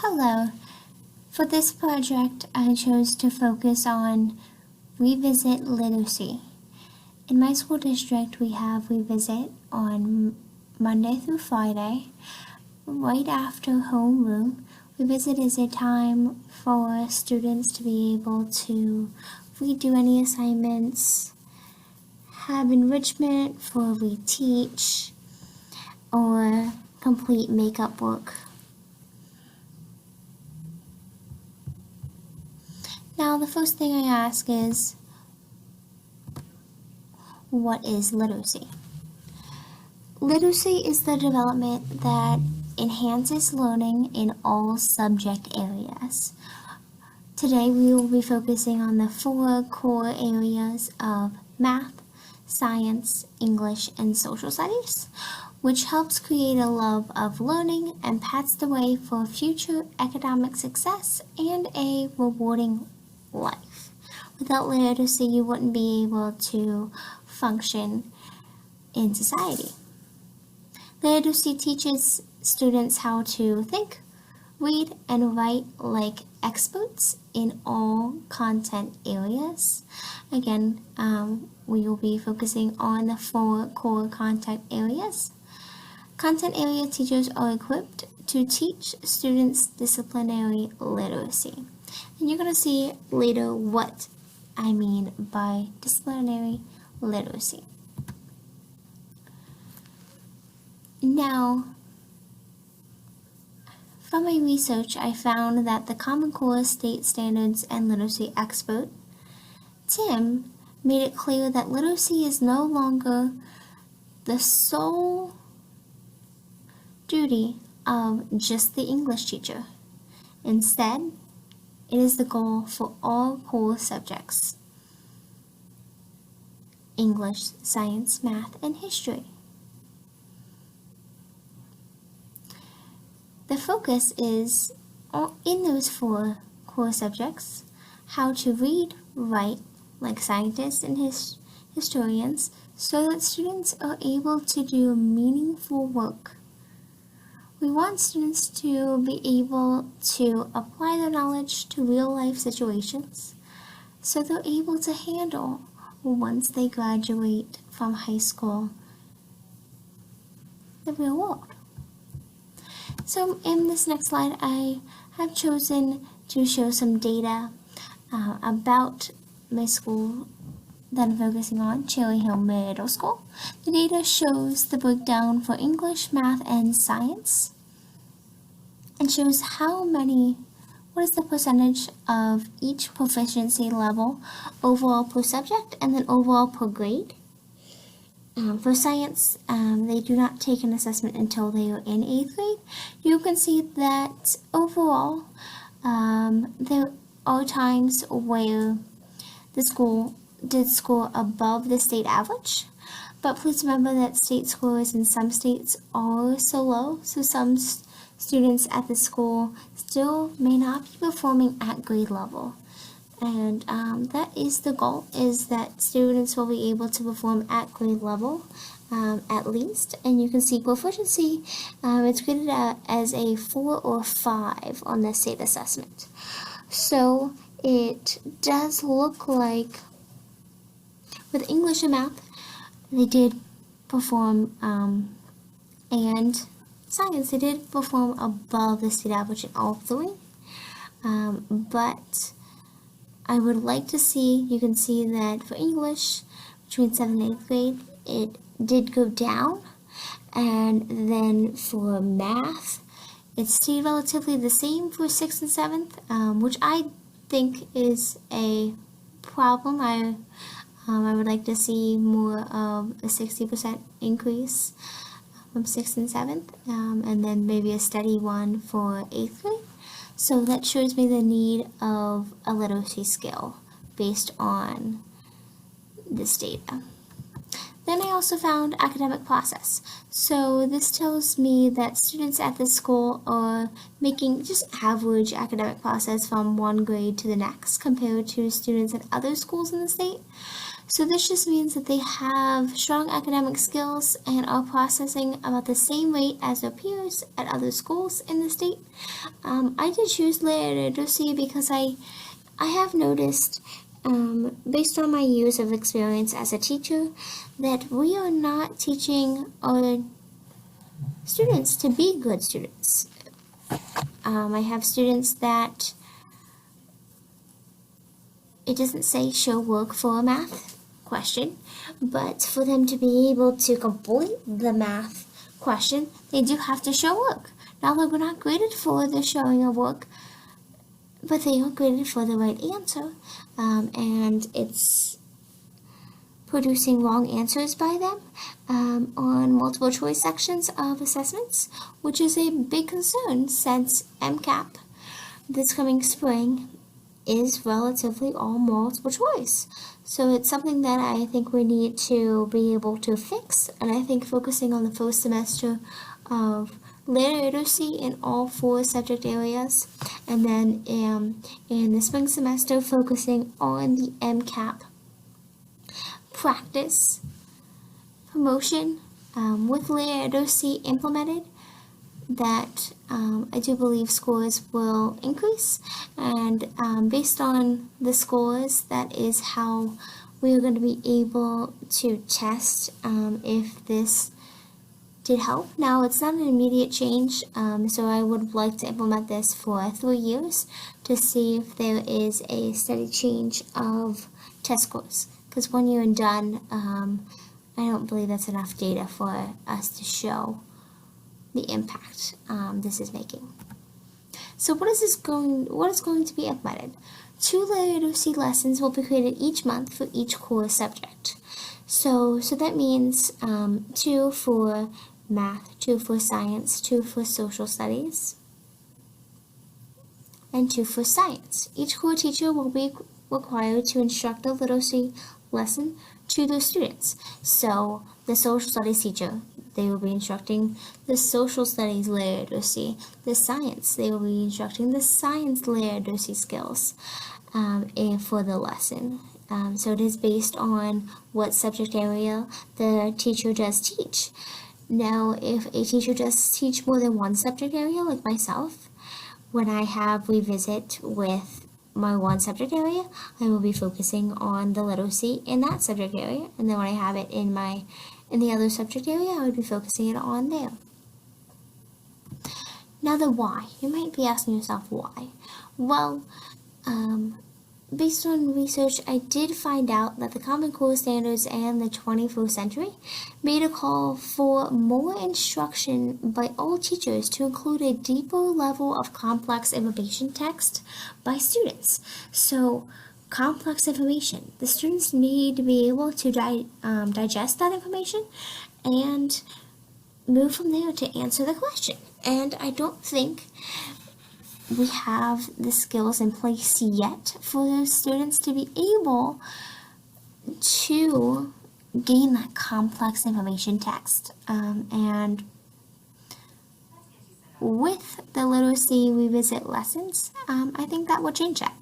Hello. For this project, I chose to focus on Revisit Literacy. In my school district, we have Revisit on Monday through Friday, right after homeroom. Revisit is a time for students to be able to redo any assignments, have enrichment for reteach, or complete makeup work. Now, the first thing I ask is, what is literacy? Literacy is the development that enhances learning in all subject areas. Today, we will be focusing on the 4 core areas of math, science, English, and social studies, which helps create a love of learning and paves the way for future academic success and a rewarding life. Without literacy, you wouldn't be able to function in society. Literacy teaches students how to think, read, and write like experts in all content areas. Again, we will be focusing on the 4 core content areas. Content area teachers are equipped to teach students disciplinary literacy. And you're going to see later what I mean by disciplinary literacy. Now, from my research, I found that the Common Core State Standards and Literacy expert, Tim, made it clear that literacy is no longer the sole duty of just the English teacher. Instead, it is the goal for all core subjects: English, science, math, and history. The focus is in those 4 core subjects: how to read, write like scientists and historians, so that students are able to do meaningful work. We want students to be able to apply their knowledge to real-life situations, so they're able to handle once they graduate from high school the real world. So in this next slide, I have chosen to show some data about my school that I'm focusing on, Cherry Hill Middle School. The data shows the breakdown for English, math, and science, and shows what is the percentage of each proficiency level overall per subject and then overall per grade. For science, they do not take an assessment until they are in 8th grade. You can see that overall, there are times where the school did score above the state average, but please remember that state scores in some states are so low, so some students at the school still may not be performing at grade level. And that is the goal, is that students will be able to perform at grade level at least. And you can see proficiency, it's graded as a 4 or 5 on the state assessment. So it does look like with English and math, they did perform, and science, they did perform above the state average in all 3. But I would like to see, you can see that for English, between 7th and 8th grade, it did go down. And then for math, it stayed relatively the same for 6th and 7th, which I think is a problem. I would like to see more of a 60% increase from 6th and 7th, and then maybe a steady one for 8th grade. So that shows me the need of a literacy skill based on this data. Then I also found academic process. So this tells me that students at this school are making just average academic process from one grade to the next compared to students at other schools in the state. So this just means that they have strong academic skills and are processing about the same rate as their peers at other schools in the state. I did choose literacy because I have noticed, based on my years of experience as a teacher, that we are not teaching our students to be good students. I have students that it doesn't say show work for a math question, but for them to be able to complete the math question, they do have to show work. Now they're not graded for the showing of work, but they are graded for the right answer, and it's producing wrong answers by them on multiple choice sections of assessments, which is a big concern since MCAP this coming spring is relatively all multiple choice. So it's something that I think we need to be able to fix, and I think focusing on the first semester of literacy in all 4 subject areas, and then in the spring semester focusing on the MCAP practice promotion with literacy implemented, that I do believe scores will increase, and based on the scores, that is how we are going to be able to test if this did help. Now, it's not an immediate change, so I would like to implement this for 3 years to see if there is a steady change of test scores, because 1 year and done, I don't believe that's enough data for us to show the impact this is making. So what is going to be implemented? 2 literacy lessons will be created each month for each core subject. So that means 2 for math, 2 for science, 2 for social studies, and 2 for science. Each core teacher will be required to instruct a literacy lesson to their students. So the social studies teacher, they will be instructing the social studies literacy. The science, they will be instructing the science literacy skills for the lesson. So it is based on what subject area the teacher does teach. Now, if a teacher does teach more than one subject area, like myself, when I have revisit with my one subject area, I will be focusing on the literacy in that subject area, and then when I have it in the other subject area, I would be focusing it on there. Now the why. You might be asking yourself why. Well, based on research, I did find out that the Common Core standards and the 21st century made a call for more instruction by all teachers to include a deeper level of complex information text by students. So, complex information. The students need to be able to digest that information and move from there to answer the question. And I don't think we have the skills in place yet for those students to be able to gain that complex information text. And with the literacy revisit lessons, I think that will change that.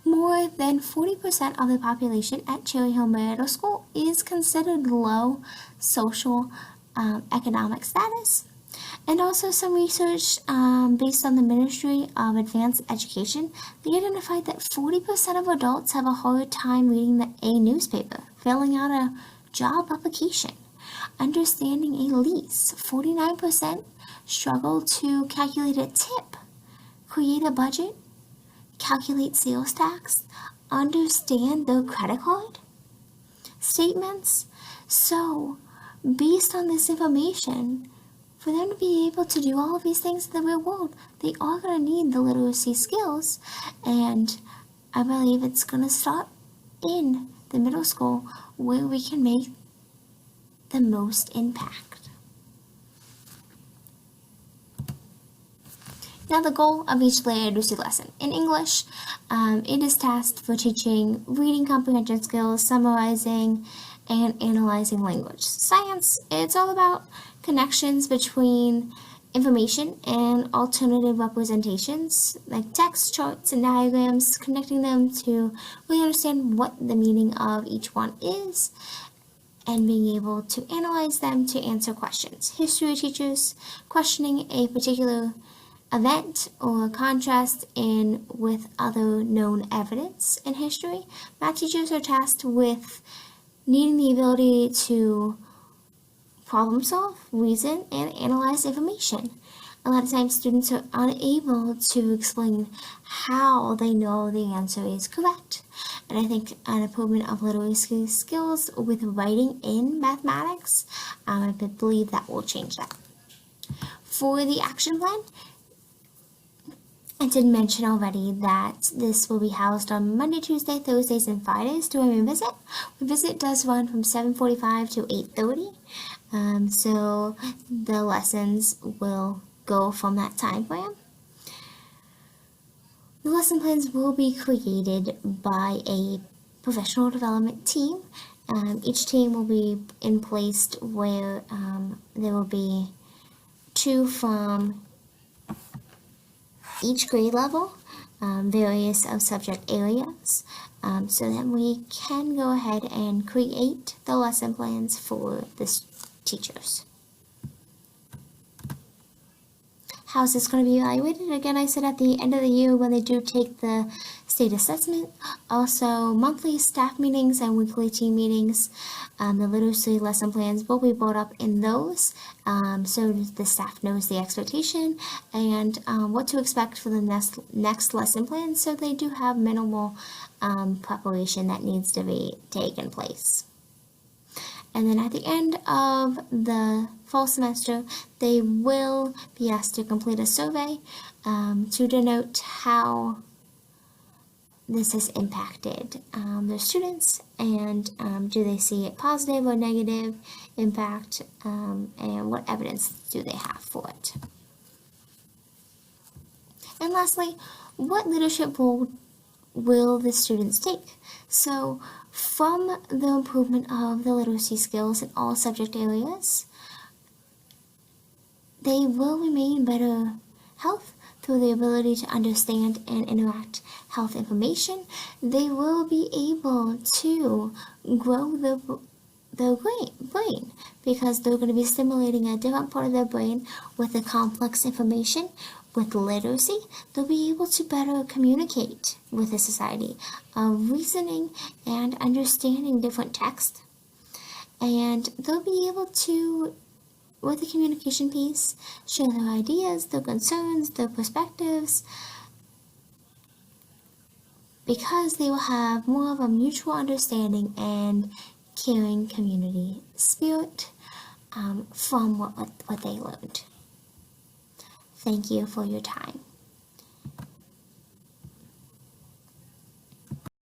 More than 40% of the population at Cherry Hill Middle School is considered low social economic status. And also some research based on the Ministry of Advanced Education, they identified that 40% of adults have a hard time reading a newspaper, filling out a job application, understanding a lease. 49% struggle to calculate a tip, create a budget, calculate sales tax, understand their credit card statements. So, based on this information, for them to be able to do all of these things in the real world, they are going to need the literacy skills, and I believe it's going to start in the middle school where we can make the most impact. Now the goal of each literacy lesson. In English, it is tasked for teaching reading comprehension skills, summarizing, and analyzing language. Science, it's all about connections between information and alternative representations like text, charts, and diagrams, connecting them to really understand what the meaning of each one is and being able to analyze them to answer questions. History teachers questioning a particular event or contrast in with other known evidence in history. Math teachers are tasked with needing the ability to problem solve, reason, and analyze information. A lot of times students are unable to explain how they know the answer is correct. And I think an improvement of literacy skills with writing in mathematics, I believe that will change that. For the action plan, I did mention already that this will be housed on Monday, Tuesday, Thursdays, and Fridays during revisit. Revisit does run from 7:45 to 8:30, so the lessons will go from that time frame. The lesson plans will be created by a professional development team. Each team will be in place where there will be 2 from each grade level, various of subject areas, so that we can go ahead and create the lesson plans for the teachers. How is this going to be evaluated? Again, I said at the end of the year when they do take the state assessment, also monthly staff meetings and weekly team meetings. The literacy lesson plans will be brought up in those, so the staff knows the expectation and what to expect for the next lesson plan, so they do have minimal preparation that needs to be taken place. And then at the end of the fall semester, they will be asked to complete a survey to denote how this has impacted their students, and do they see a positive or negative impact, and what evidence do they have for it. And lastly, what leadership role will the students take? So from the improvement of the literacy skills in all subject areas, they will remain better health through the ability to understand and interact health information. They will be able to grow their brain because they're going to be stimulating a different part of their brain with the complex information. With literacy, they'll be able to better communicate with the society, reasoning and understanding different text. And they'll be able to, with the communication piece, share their ideas, their concerns, their perspectives, because they will have more of a mutual understanding and caring community spirit from what they learned. Thank you for your time.